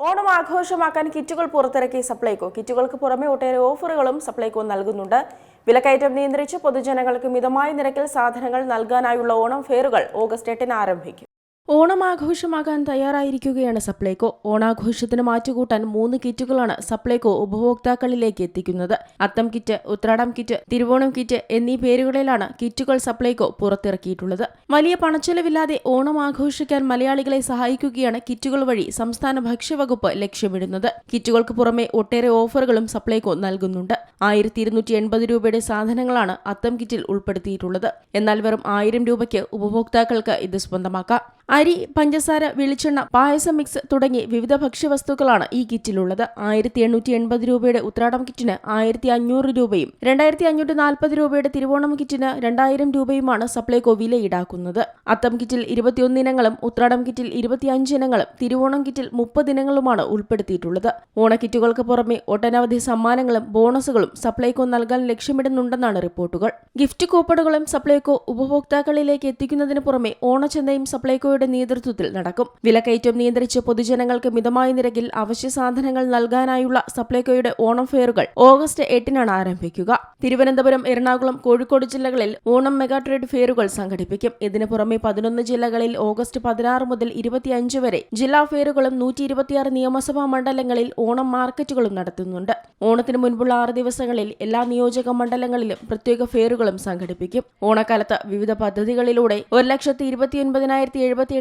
ഓണം ആഘോഷമാക്കാൻ കിറ്റുകൾ പുറത്തിറക്കി സപ്ലൈകോ. കിറ്റുകൾക്ക് പുറമെ ഒട്ടേറെ ഓഫറുകളും സപ്ലൈകോ നൽകുന്നുണ്ട്. വിലക്കയറ്റം നിയന്ത്രിച്ച് പൊതുജനങ്ങൾക്ക് മിതമായ നിരക്കിൽ സാധനങ്ങൾ നൽകാനായുള്ള ഓണം ഫെയറുകൾ ഓഗസ്റ്റ് 8-ന് ആരംഭിക്കും. ഓണം ആഘോഷമാകാൻ തയ്യാറായിരിക്കുകയാണ് സപ്ലൈകോ. ഓണാഘോഷത്തിന് മാറ്റുകൂട്ടാൻ 3 കിറ്റുകളാണ് സപ്ലൈകോ ഉപഭോക്താക്കളിലേക്ക് എത്തിക്കുന്നത്. Atham kit, Uthradam kit, Thiruvonam kit എന്നീ പേരുകളിലാണ് കിറ്റുകൾ സപ്ലൈകോ പുറത്തിറക്കിയിട്ടുള്ളത്. വലിയ പണച്ചെലവില്ലാതെ ഓണം ആഘോഷിക്കാൻ മലയാളികളെ സഹായിക്കുകയാണ് കിറ്റുകൾ വഴി സംസ്ഥാന ഭക്ഷ്യവകുപ്പ് ലക്ഷ്യമിടുന്നത്. കിറ്റുകൾക്ക് പുറമെ ഒട്ടേറെ ഓഫറുകളും സപ്ലൈകോ നൽകുന്നുണ്ട്. 1280 രൂപയുടെ സാധനങ്ങളാണ് അത്തം കിറ്റിൽ ഉൾപ്പെടുത്തിയിട്ടുള്ളത്. എന്നാൽ വെറും 1000 രൂപയ്ക്ക് ഉപഭോക്താക്കൾക്ക് ഇത് സ്വന്തമാക്കാം. അരി, പഞ്ചസാര, വെളിച്ചെണ്ണ, പായസം മിക്സ് തുടങ്ങി വിവിധ ഭക്ഷ്യവസ്തുക്കളാണ് ഈ കിറ്റിലുള്ളത്. 1880 രൂപയുടെ ഉത്രാടം കിറ്റിന് 1500 രൂപയും 2540 രൂപയുടെ തിരുവോണം കിറ്റിന് 2000 രൂപയുമാണ് സപ്ലൈകോ വില ഈടാക്കുന്നത്. അത്തം കിറ്റിൽ 21 ഇനങ്ങളും ഉത്രാടം കിറ്റിൽ 25 ഇനങ്ങളും തിരുവോണം കിറ്റിൽ 30 ഇനങ്ങളുമാണ് ഉൾപ്പെടുത്തിയിട്ടുള്ളത്. ഓണക്കിറ്റുകൾക്ക് പുറമെ ഒട്ടനവധി സമ്മാനങ്ങളും ബോണസുകളും സപ്ലൈകോ നൽകാൻ ലക്ഷ്യമിടുന്നുണ്ടെന്നാണ് റിപ്പോർട്ടുകൾ. ഗിഫ്റ്റ് കൂപ്പണുകളും സപ്ലൈകോ ഉപഭോക്താക്കളിലേക്ക് എത്തിക്കുന്നതിന് പുറമെ ഓണച്ചന്തയും സപ്ലൈകോയുടെ നേതൃത്വത്തിൽ നടക്കും. വിലക്കയറ്റം നിയന്ത്രിച്ച് പൊതുജനങ്ങൾക്ക് മിതമായ നിരക്കിൽ അവശ്യ സാധനങ്ങൾ നൽകാനായുള്ള സപ്ലൈകോയുടെ ഓണം ഫെയറുകൾ ഓഗസ്റ്റ് 8-നാണ് ആരംഭിക്കുക. തിരുവനന്തപുരം, എറണാകുളം, കോഴിക്കോട് ജില്ലകളിൽ ഓണം മെഗാ ട്രേഡ് ഫെയറുകൾ സംഘടിപ്പിക്കും. ഇതിനു പുറമെ 11 ജില്ലകളിൽ ഓഗസ്റ്റ് 16 മുതൽ 25 വരെ ജില്ലാ ഫെയറുകളും 126 നിയമസഭാ മണ്ഡലങ്ങളിൽ ഓണം മാർക്കറ്റുകളും നടത്തുന്നുണ്ട്. ഓണത്തിന് മുൻപുള്ള 6 ദിവസങ്ങളിൽ എല്ലാ നിയോജക മണ്ഡലങ്ങളിലും പ്രത്യേക ഫെയറുകളും സംഘടിപ്പിക്കും. ഓണക്കാലത്ത് വിവിധ പദ്ധതികളിലൂടെ 1,29,078.302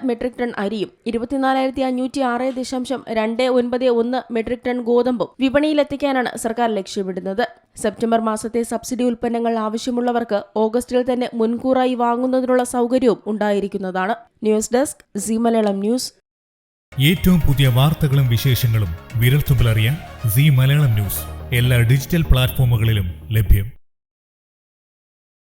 മെട്രിക് ടൺ അരിയും 24,506.291 മെട്രിക് ടൺ ഗോതമ്പും വിപണിയിലെത്തിക്കാനാണ് സർക്കാർ ലക്ഷ്യമിടുന്നത്. സെപ്റ്റംബർ മാസത്തെ സബ്സിഡി ഉൽപ്പന്നങ്ങൾ ആവശ്യമുള്ളവർക്ക് ഓഗസ്റ്റിൽ തന്നെ മുൻകൂറായി വാങ്ങുന്നതിനുള്ള സൗകര്യവും ഉണ്ടായിരിക്കുന്നതാണ്. News desk C Malayalam news. ഏറ്റവും പുതിയ വാർത്തകളും വിശേഷങ്ങളും വിരൽത്തുമ്പിലറിയാൻ സി മലയാളം ന്യൂസ് എല്ലാ ഡിജിറ്റൽ പ്ലാറ്റ്ഫോമുകളിലും ലഭ്യം.